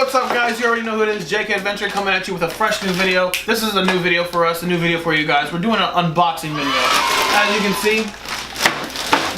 what's up guys? You already know who it is. JK Adventure coming at you with a fresh new video. This is a new video for us, a new video for you guys. We're doing an unboxing video. As you can see,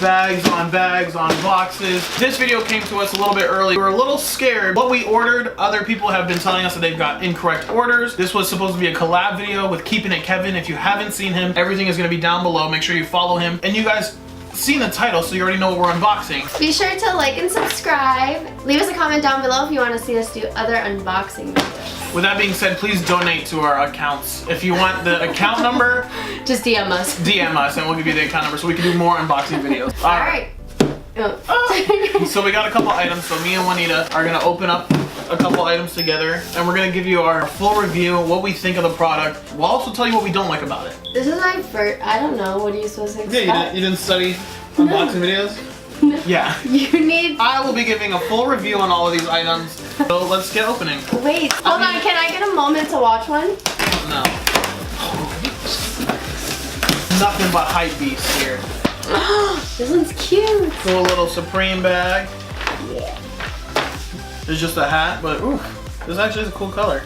bags on boxes. This video came to us a little bit early. We were a little scared. What we ordered, other people have been telling us that they've got incorrect orders. This was supposed to be a collab video with Keeping It Kevin. If you haven't seen him, everything is going to be down below. Make sure you follow him. And you guys seen the title, so you already know what we're unboxing. Be sure to like and subscribe. Leave us a comment down below if you want to see us do other unboxing videos. With that being said, please donate to our accounts. If you want the account number, just DM us. DM us and we'll give you the account number so we can do more unboxing videos. Alright. So we got a couple items, so me and Juanita are gonna open up a couple items together and we're gonna give you our full review, what we think of the product. We'll also tell you what we don't like about it. This is my first, I don't know, what are you supposed to expect? Yeah, you didn't study unboxing videos? No. Yeah. You need... I will be giving a full review on all of these items. So let's get opening. Wait, hold on, can I get a moment to watch one? No. Nothing but hype beasts here. This one's cute. Cool little Supreme bag. Yeah. It's just a hat, but ooh, this actually is a cool color.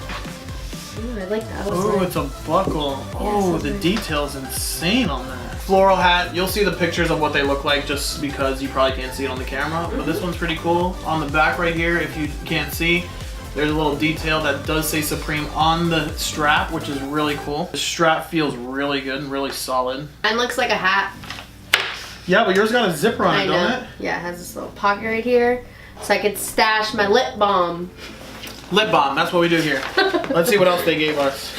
Ooh, I like that. Ooh, nice. it's a buckle. Yeah, Oh, the detail's insane on that. Floral hat. You'll see the pictures of what they look like just because you probably can't see it on the camera. But this one's pretty cool. On the back right here, if you can't see, there's a little detail that does say Supreme on the strap, which is really cool. The strap feels really good and really solid. Mine looks like a hat. Yeah, but yours got a zipper on it, don't it? Yeah, it has this little pocket right here, so I could stash my lip balm. Lip balm, that's what we do here. Let's see what else they gave us.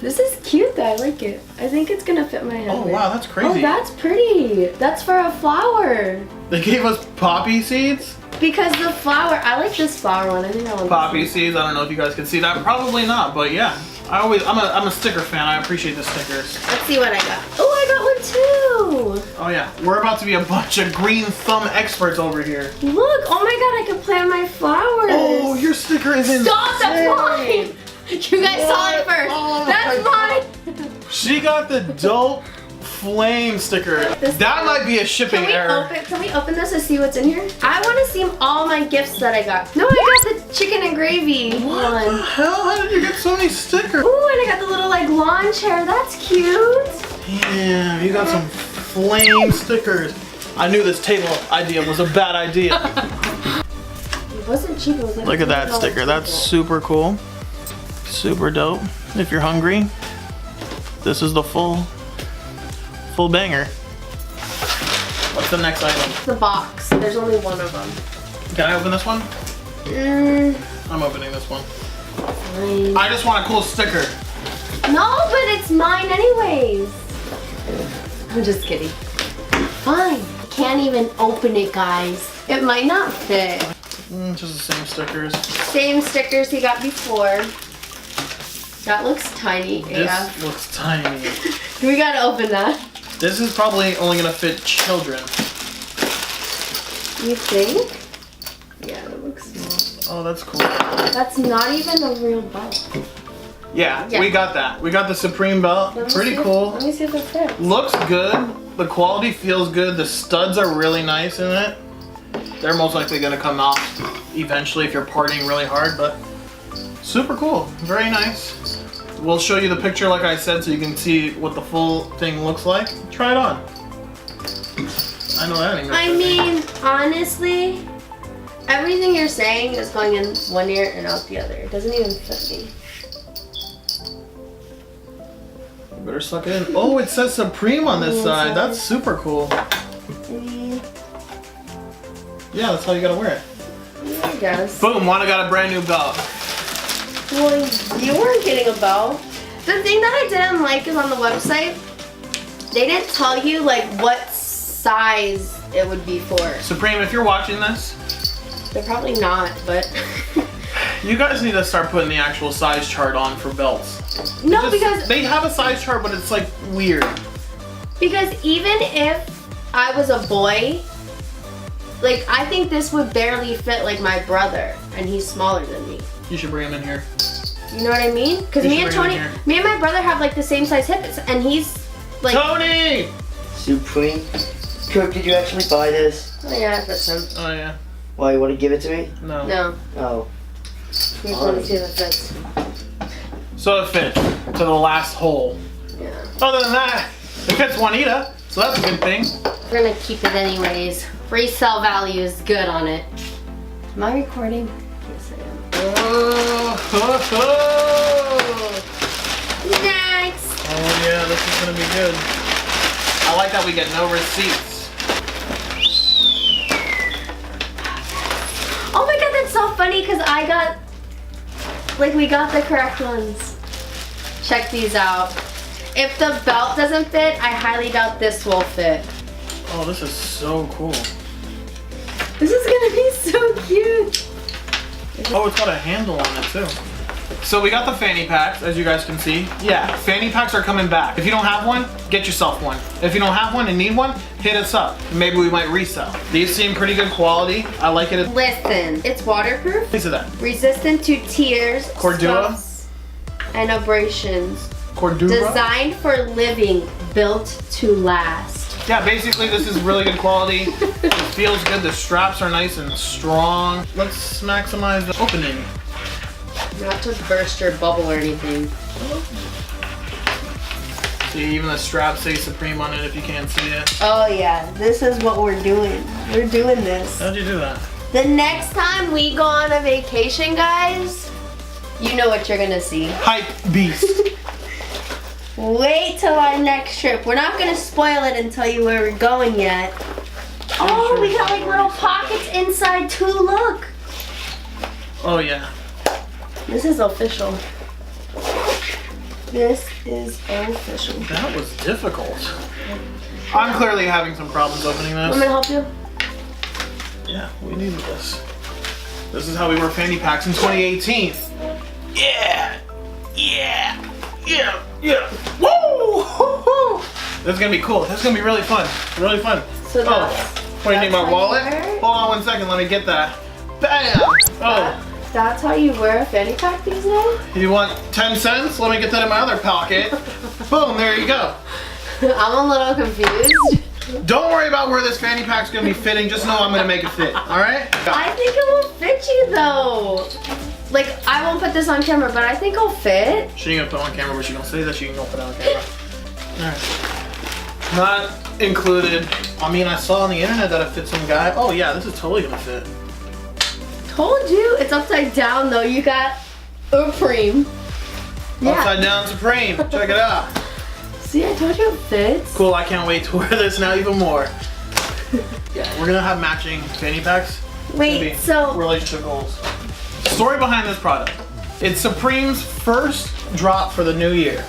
This is cute though, I like it. I think it's gonna fit my head. Oh wow, that's crazy. Oh, that's pretty. That's for a flower. They gave us poppy seeds? Because the flower, I like this flower one. I think I want Poppy seeds, I don't know if you guys can see that. Probably not, but yeah. I'm a sticker fan. I appreciate the stickers. Let's see what I got. Oh, I got one too. Oh yeah, we're about to be a bunch of green thumb experts over here. Look, oh my god, I can plant my flowers. Oh, your sticker is insane. Stop, that's mine. You guys saw it first. Oh, that's mine. She got the dope flame sticker. That might be a shipping error. Can we open this and see what's in here? I want to see all my gifts that I got. No, I got the chicken and gravy What one. the hell? How did you get so many stickers? Ooh, and I got the little like lawn chair. That's cute. Damn, you got some flame stickers. I knew this table idea was a bad idea. It wasn't cheap. It was like Look at that $100 sticker. That's super cool. Super dope. If you're hungry, this is the full banger. What's the next item? The box. There's only one of them. Can I open this one? I'm opening this one. Fine. I just want a cool sticker. No, but it's mine anyways. I'm just kidding. Fine. I can't even open it, guys. It might not fit. Just the same stickers. Same stickers he got before. That looks tiny. This Yeah. looks tiny. We gotta open that. This is probably only gonna fit children. You think? Yeah, that looks small. Oh, that's cool. That's not even a real belt. Yeah, Yeah. we got that. We got the Supreme belt. Pretty cool. Let me see if it fits. Looks good. The quality feels good. The studs are really nice in it. They're most likely gonna come off eventually if you're partying really hard, but super cool. Very nice. We'll show you the picture like I said so you can see what the full thing looks like. Try it on. I know that ain't gonna I fit me. mean, honestly, everything you're saying is going in one ear and out the other. It doesn't even fit me. You better suck it in. Oh, it says Supreme on this side. That's super cool. Yeah, that's how you gotta wear it. I guess. Boom, Juana got a brand new belt. Well, you weren't getting a belt. The thing that I didn't like is on the website, they didn't tell you like what size it would be for. Supreme, if you're watching this, They're probably not, but you guys need to start putting the actual size chart on for belts. no, Just- because they have a size chart, but it's like weird. even if I was a boy, like I think this would barely fit like my brother, and he's smaller than me. You should bring him in here. You know what I mean? Because You me should and bring Tony, him in here. me and my brother have like the same size hips, and he's like, Tony! Supreme. Kirk, did you actually buy this? oh yeah, it fits him. Oh yeah. Why, you want to give it to me? No. No. Oh. We want to see if it fits. So it fits to the last hole. Yeah. Other than that, it fits Juanita, so that's a good thing. We're gonna keep it anyways. Resale value is good on it. Am I recording? Yes, I am. Next! Oh yeah, this is gonna be good. I like that we get no receipts. Oh my god, that's so funny because I got, we got the correct ones. Check these out. If the belt doesn't fit, I highly doubt this will fit. Oh, this is so cool. This is gonna be so cute. Oh, it's got a handle on it too. So we got the fanny packs, as you guys can see. Yeah, fanny packs are coming back. If you don't have one, get yourself one. If you don't have one and need one, hit us up. Maybe we might resell. These seem pretty good quality. I like it. Listen, it's waterproof, Piece of that. resistant to tears, Cordura? scuffs, and abrasions. Cordura? Designed for living, built to last. Yeah, basically this is really good quality. It feels good. The straps are nice and strong. Let's maximize the opening. Not to burst your bubble or anything. See, even the straps say Supreme on it if you can't see it. Oh yeah, this is what we're doing. We're doing this. How'd you do that? The next time we go on a vacation, guys, you know what you're gonna see. Hype beast. Wait till our next trip. We're not gonna spoil it and tell you where we're going yet. Oh, we got like little pockets inside too, look. Oh yeah. This is official. This is official. That was difficult. I'm clearly having some problems opening Want me to this. help you? Yeah, we needed this. This is how we wore fanny packs in 2018. Yeah! Yeah! Yeah! Yeah! Woo! This is gonna be cool. This is gonna be really fun. Really fun. So Oh, what do you need, my how you wallet? wear it? Hold on 1 second, let me get that. Bam! Oh, That's how you wear a fanny pack these days? you want 10 cents? Let me get that in my other pocket. Boom, there you go. I'm a little confused. Don't worry about where this fanny pack's gonna be fitting, just know I'm gonna make it fit, alright? I think it will fit you though. Like, I won't put this on camera, but I think it'll fit. She ain't gonna put it on camera, but she gonna say that she ain't gonna put it on camera. Alright. Not included. I mean, I saw on the internet that it fit some guy. Oh yeah, this is totally gonna fit. Told you, it's upside down though. You got a preem. Upside down Supreme, check it out. See, I told you it fits. Cool, I can't wait to wear this now even more. Yeah, we're gonna have matching fanny packs. Wait, so Relationship goals. Story behind this product. It's Supreme's first drop for the new year.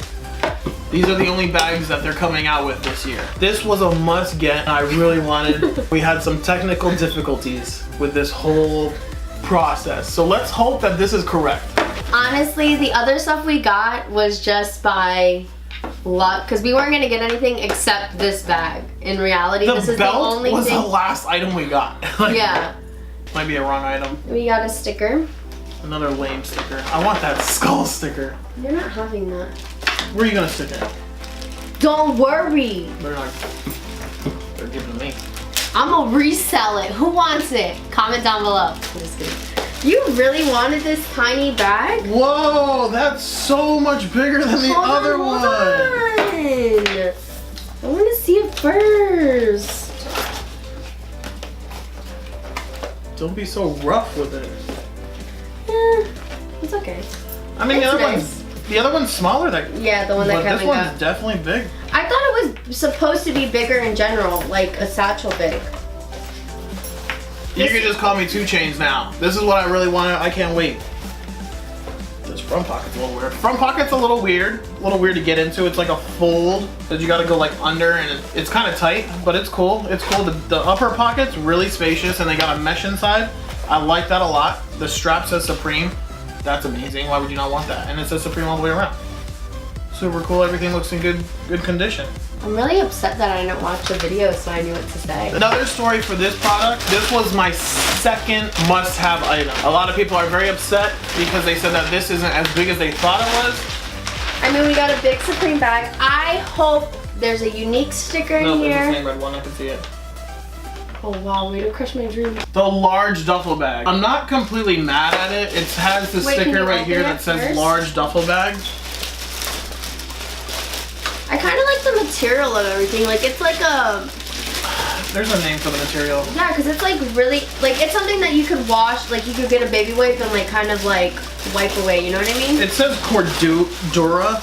These are the only bags that they're coming out with this year. This was a must get, I really wanted. We had some technical difficulties with this whole process. So let's hope that this is correct. honestly, the other stuff we got was just by luck, because we weren't gonna get anything except this bag. In reality, this is the only was thing. the last item we got. Like, Yeah, might be a wrong item. we got a sticker. Another lame sticker. I want that skull sticker. You're not having that. Where are you gonna stick it? Don't worry. They're not. They're giving it to me. I'm gonna resell it. Who wants it? Comment down below. I'm just kidding. You really wanted this tiny bag? Whoa, that's so much bigger than the other one. Hold on. I want to see it first. Don't be so rough with it. It's okay. I mean, It's the other one's smaller. Yeah, the one that But this Kevin one's got. definitely big. I thought it was supposed to be bigger in general, like a satchel big. You can just call me 2 Chainz now. This is what I really wanted. I can't wait. This front pocket's a little weird. Front pocket's a little weird to get into. It's like a fold that you gotta go like under, and it's kind of tight, but it's cool. It's cool. The upper pocket's really spacious, and they got a mesh inside. I like that a lot. The strap says Supreme. That's amazing. Why would you not want that? And it says Supreme all the way around. Super cool. Everything looks in good condition. I'm really upset that I didn't watch the video so I knew what to say. Another story for this product, this was my second must-have item. A lot of people are very upset because they said that this isn't as big as they thought it was. I mean, we got a big Supreme bag. I hope there's a unique sticker in No, it's the here. same red one, I can see it. Oh wow, way to crush my dream. The large duffel bag. I'm not completely mad at it. It has the sticker right here that says large duffel bag. I kind of like the material of everything. Like it's like a... There's a name for the material. Yeah, because it's like really, like it's something that you could wash, like you could get a baby wipe and like kind of like wipe away, you know what I mean? It says Cordura.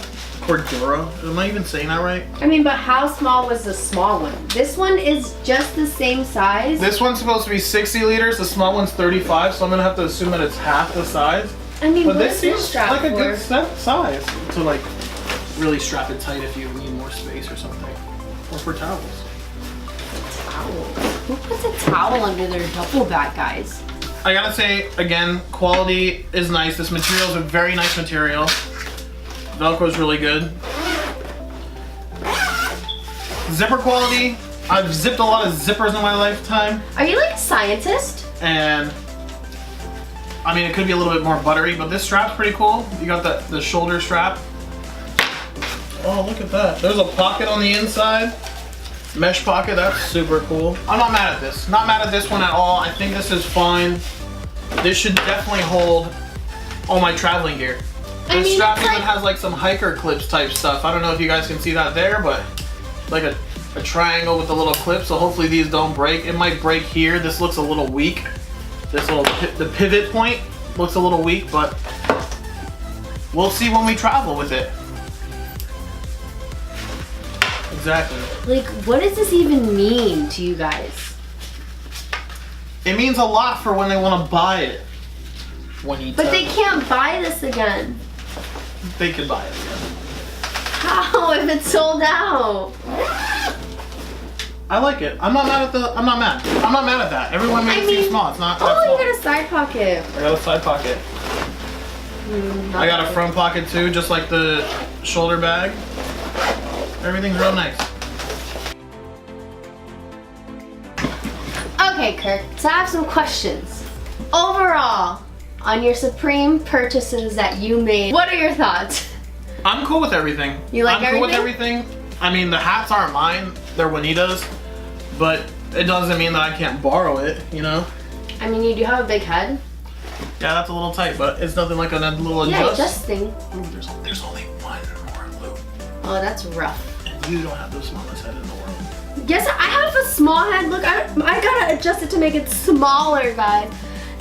Am I even saying that right? I mean, but how small was the small one? This one is just the same size. This one's supposed to be 60 liters. The small one's 35, so I'm gonna have to assume that it's half the size. I mean, but what this is seems strap like a for? good size to like really strap it tight if you need more space or something, or for towels. Towel. Who puts a towel under their duffel bag, guys? I gotta say again, quality is nice. This material is a very nice material. Velcro is really good. Zipper quality. I've zipped a lot of zippers in my lifetime. Are you like a scientist? And I mean, it could be a little bit more buttery, but this strap's pretty cool. You got the shoulder strap. Oh, look at that. There's a pocket on the inside. Mesh pocket, that's super cool. I'm not mad at this. Not mad at this one at all. I think this is fine. This should definitely hold all my traveling gear. This strap even has like some hiker clips type stuff. I don't know if you guys can see that there, but like a triangle with a little clip, so hopefully these don't break. It might break here. This looks a little weak. The pivot point looks a little weak, but we'll see when we travel with it. Exactly. Like, what does this even mean to you guys? It means a lot for when they want to buy it. But they can't buy this again. They could buy it again. How if it's sold out? I like it. I'm not mad at that. Everyone makes it seem small. It's not. Oh, you got a side pocket. I got a side pocket. I got a front pocket too, just like the shoulder bag. Everything's real nice. Okay, Kirk. So I have some questions. Overall, on your Supreme purchases that you made, what are your thoughts? I'm cool with everything. You like I'm cool with everything. I mean, the hats aren't mine. They're Juanita's. But it doesn't mean that I can't borrow it, you know? I mean, you do have a big head. Yeah, that's a little tight, but it's nothing like a little adjust. Yeah, adjusting. Ooh, there's only one more loop. Oh, that's rough. And you don't have the smallest head in the world. Yes, I have a small head. Look, I gotta adjust it to make it smaller, guys.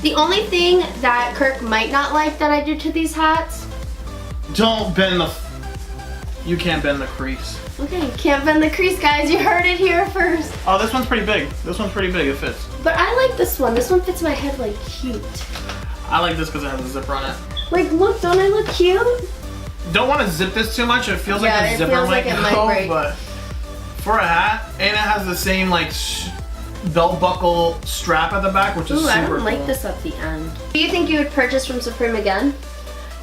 The only thing that Kirk might not like that I do to these hats. Don't bend the... You can't bend the crease. Okay, can't bend the crease, guys. You heard it here first. Oh, this one's pretty big. This one's pretty big. It fits. But I like this one. This one fits my head like cute. I like this because it has a zipper on it. Like, look, don't I look cute? Don't want to zip this too much. It feels like a zipper might go, but for a hat, and it has the same like belt buckle strap at the back, which is super cool. I don't like this at the end. Do you think you would purchase from Supreme again?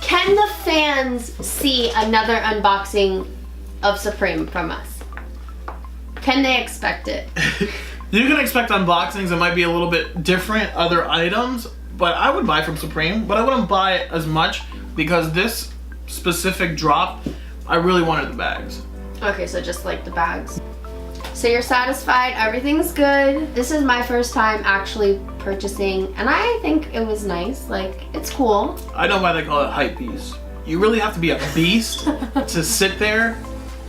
Can the fans see another unboxing of Supreme from us? Can they expect it? You can expect unboxings. It might be a little bit different, other items, but I would buy from Supreme, but I wouldn't buy it as much because this specific drop, I really wanted the bags. Okay, so just like the bags. So you're satisfied, everything's good. This is my first time actually purchasing, and I think it was nice. Like, it's cool. I know why they call it hype beast. You really have to be a beast to sit there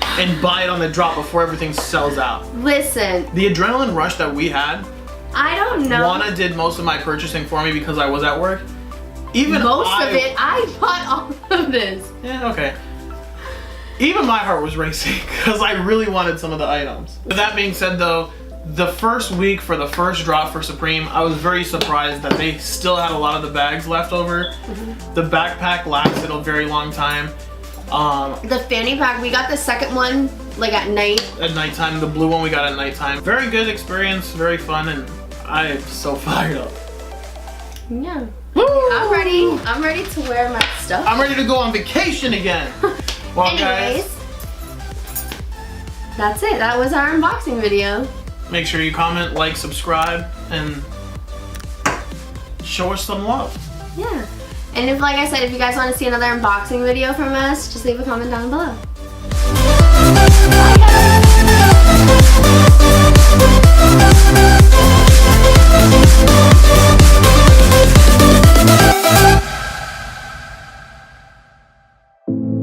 and buy it on the drop before everything sells out. Listen. The adrenaline rush that we had. I don't know. Juana did most of my purchasing for me because I was at work. Even most of it, I bought all of this. Yeah, okay. Even my heart was racing because I really wanted some of the items. With that being said though, the first week for the first drop for Supreme, I was very surprised that they still had a lot of the bags left over. Mm-hmm. The backpack lasted a very long time. The fanny pack, we got the second one like at night. At nighttime, the blue one we got at nighttime. Very good experience, very fun, and I am so fired up. Yeah. Woo! I'm ready to wear my stuff. I'm ready to go on vacation again. Well, anyways, guys, that's it. That was our unboxing video. Make sure you comment, like, subscribe, and show us some love. Yeah. And if, like I said, if you guys want to see another unboxing video from us, just leave a comment down below.